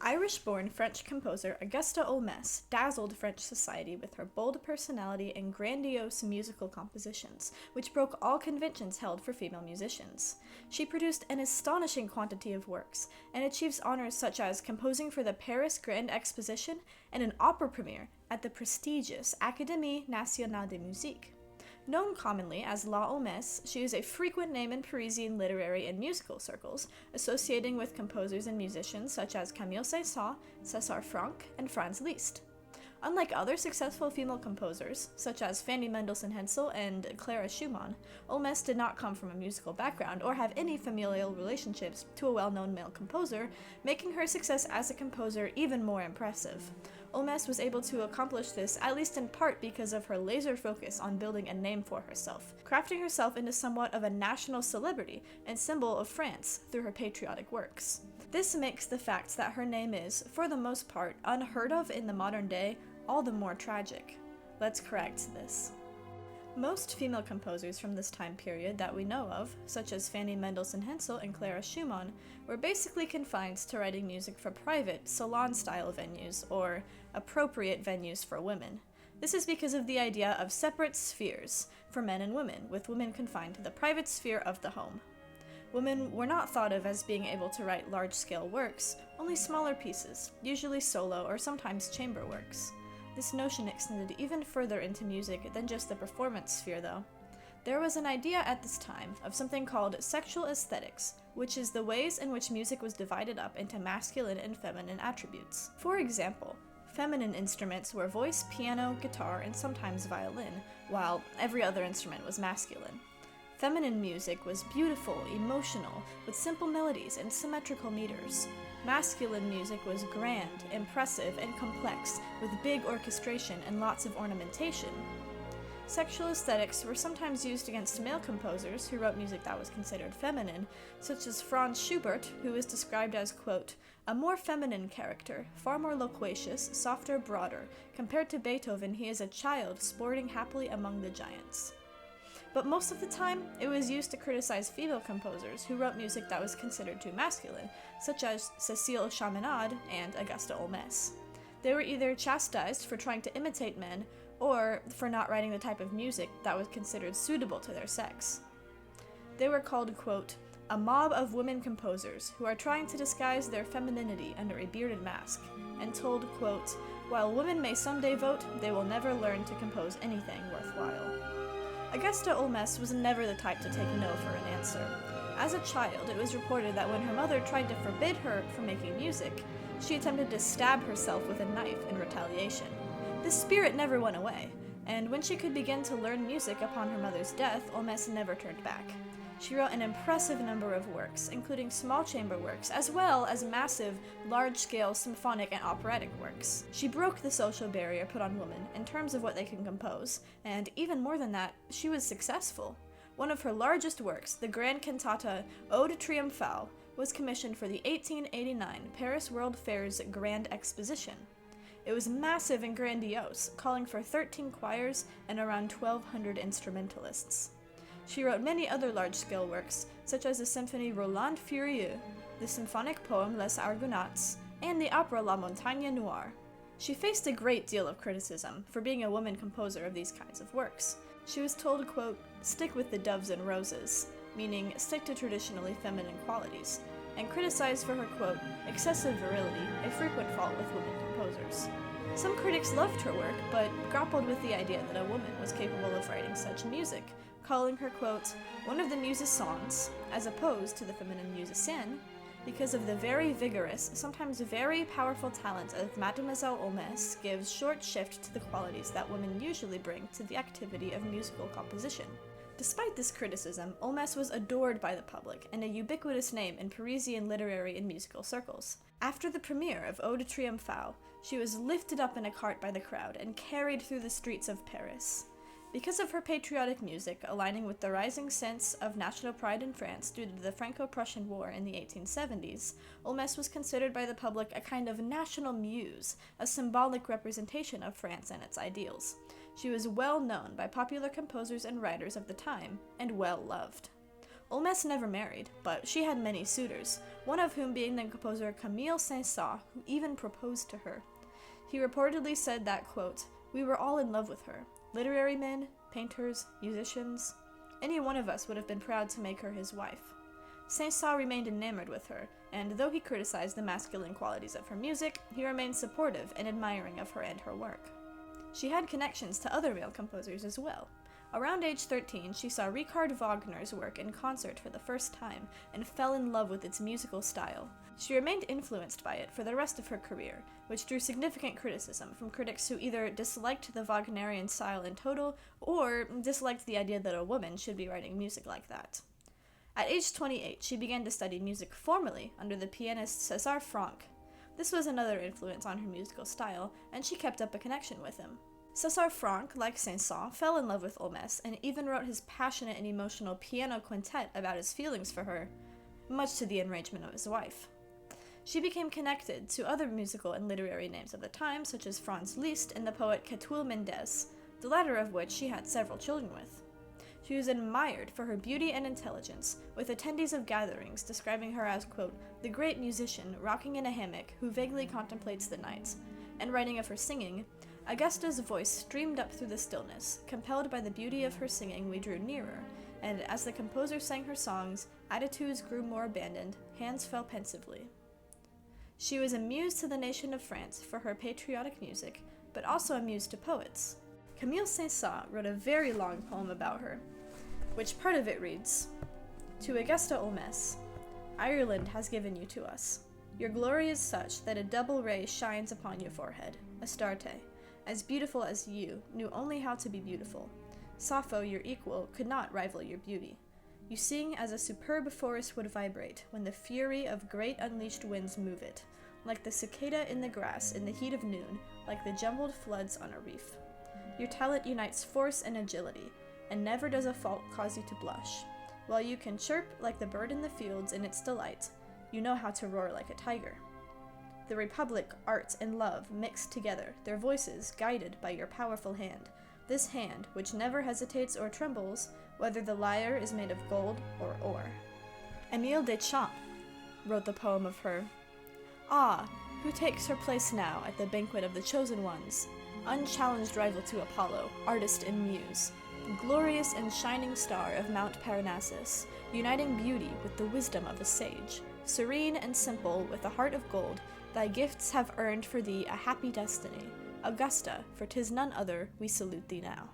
Irish-born French composer Augusta Holmès dazzled French society with her bold personality and grandiose musical compositions, which broke all conventions held for female musicians. She produced an astonishing quantity of works, and achieves honors such as composing for the Paris Grand Exposition and an opera premiere at the prestigious Académie Nationale de Musique. Known commonly as La Holmès, she is a frequent name in Parisian literary and musical circles, associating with composers and musicians such as Camille Saint-Saens, César Franck, and Franz Liszt. Unlike other successful female composers, such as Fanny Mendelssohn Hensel and Clara Schumann, Holmès did not come from a musical background or have any familial relationships to a well-known male composer, making her success as a composer even more impressive. Holmès was able to accomplish this at least in part because of her laser focus on building a name for herself, crafting herself into somewhat of a national celebrity and symbol of France through her patriotic works. This makes the fact that her name is, for the most part, unheard of in the modern day all the more tragic. Let's correct this. Most female composers from this time period that we know of, such as Fanny Mendelssohn Hensel and Clara Schumann, were basically confined to writing music for private, salon-style venues, or appropriate venues for women. This is because of the idea of separate spheres for men and women, with women confined to the private sphere of the home. Women were not thought of as being able to write large-scale works, only smaller pieces, usually solo or sometimes chamber works. This notion extended even further into music than just the performance sphere, though. There was an idea at this time of something called sexual aesthetics, which is the ways in which music was divided up into masculine and feminine attributes. For example, feminine instruments were voice, piano, guitar, and sometimes violin, while every other instrument was masculine. Feminine music was beautiful, emotional, with simple melodies and symmetrical meters. Masculine music was grand, impressive, and complex, with big orchestration and lots of ornamentation. Sexual aesthetics were sometimes used against male composers who wrote music that was considered feminine, such as Franz Schubert, who is described as, quote, a more feminine character, far more loquacious, softer, broader. Compared to Beethoven, he is a child sporting happily among the giants. But most of the time, it was used to criticize female composers who wrote music that was considered too masculine, such as Cécile Chaminade and Augusta Holmès. They were either chastised for trying to imitate men, or for not writing the type of music that was considered suitable to their sex. They were called, quote, a mob of women composers who are trying to disguise their femininity under a bearded mask, and told, quote, while women may someday vote, they will never learn to compose anything worthwhile. Augusta Holmès was never the type to take no for an answer. As a child, it was reported that when her mother tried to forbid her from making music, she attempted to stab herself with a knife in retaliation. This spirit never went away, and when she could begin to learn music upon her mother's death, Holmès never turned back. She wrote an impressive number of works, including small chamber works, as well as massive, large-scale symphonic and operatic works. She broke the social barrier put on women in terms of what they can compose, and even more than that, she was successful. One of her largest works, the grand cantata Ode Triomphale, was commissioned for the 1889 Paris World Fair's Grand Exposition. It was massive and grandiose, calling for 13 choirs and around 1,200 instrumentalists. She wrote many other large-scale works, such as the symphony Roland Furieux, the symphonic poem Les Argonauts, and the opera La Montagne Noire. She faced a great deal of criticism for being a woman composer of these kinds of works. She was told, quote, stick with the doves and roses, meaning stick to traditionally feminine qualities, and criticized for her, quote, excessive virility, a frequent fault with women composers. Some critics loved her work, but grappled with the idea that a woman was capable of writing such music, calling her, quote, one of the musicians, as opposed to the feminine musicienne, because of the very vigorous, sometimes very powerful talent of Mademoiselle Holmès gives short shift to the qualities that women usually bring to the activity of musical composition. Despite this criticism, Holmès was adored by the public and a ubiquitous name in Parisian literary and musical circles. After the premiere of Ode Triomphale, she was lifted up in a cart by the crowd and carried through the streets of Paris. Because of her patriotic music aligning with the rising sense of national pride in France due to the Franco-Prussian War in the 1870s, Holmès was considered by the public a kind of national muse, a symbolic representation of France and its ideals. She was well known by popular composers and writers of the time, and well loved. Holmes never married, but she had many suitors, one of whom being the composer Camille Saint-Saens, who even proposed to her. He reportedly said that, quote, "We were all in love with her. Literary men, painters, musicians. Any one of us would have been proud to make her his wife." Saint-Saens remained enamored with her, and though he criticized the masculine qualities of her music, he remained supportive and admiring of her and her work. She had connections to other male composers as well. Around age 13, she saw Richard Wagner's work in concert for the first time and fell in love with its musical style. She remained influenced by it for the rest of her career, which drew significant criticism from critics who either disliked the Wagnerian style in total or disliked the idea that a woman should be writing music like that. At age 28, she began to study music formally under the pianist César Franck. This was another influence on her musical style, and she kept up a connection with him. César Franck, like Saint-Saens, fell in love with Holmes and even wrote his passionate and emotional piano quintet about his feelings for her, much to the enragement of his wife. She became connected to other musical and literary names of the time, such as Franz Liszt and the poet Catulle Mendès, the latter of which she had several children with. She was admired for her beauty and intelligence, with attendees of gatherings describing her as, quote, "the great musician rocking in a hammock who vaguely contemplates the night," and writing of her singing, "Augusta's voice streamed up through the stillness. Compelled by the beauty of her singing, we drew nearer, and as the composer sang her songs, attitudes grew more abandoned, hands fell pensively." She was a muse to the nation of France for her patriotic music, but also a muse to poets. Camille Saint-Saens wrote a very long poem about her, which part of it reads, "To Augusta Holmès, Ireland has given you to us. Your glory is such that a double ray shines upon your forehead, Astarte, as beautiful as you, knew only how to be beautiful. Sappho, your equal, could not rival your beauty. You sing as a superb forest would vibrate when the fury of great unleashed winds move it, like the cicada in the grass in the heat of noon, like the jumbled floods on a reef. Your talent unites force and agility, and never does a fault cause you to blush. While you can chirp like the bird in the fields in its delight, you know how to roar like a tiger. The Republic, art, and love mixed together, their voices guided by your powerful hand, this hand which never hesitates or trembles, whether the lyre is made of gold or ore." Émile Deschamps wrote the poem of her. "Ah, who takes her place now at the banquet of the chosen ones? Unchallenged rival to Apollo, artist and muse, glorious and shining star of Mount Parnassus, uniting beauty with the wisdom of a sage, serene and simple with a heart of gold, thy gifts have earned for thee a happy destiny. Augusta, for 'tis none other, we salute thee now."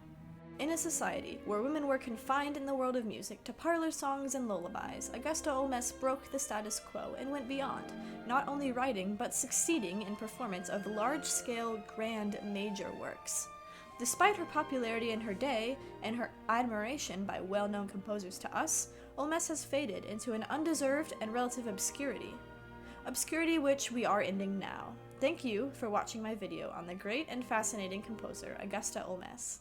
In a society where women were confined in the world of music to parlor songs and lullabies, Augusta Holmès broke the status quo and went beyond, not only writing but succeeding in performance of large-scale, grand, major works. Despite her popularity in her day and her admiration by well-known composers to us, Holmès has faded into an undeserved and relative obscurity. Obscurity which we are ending now. Thank you for watching my video on the great and fascinating composer Augusta Holmès.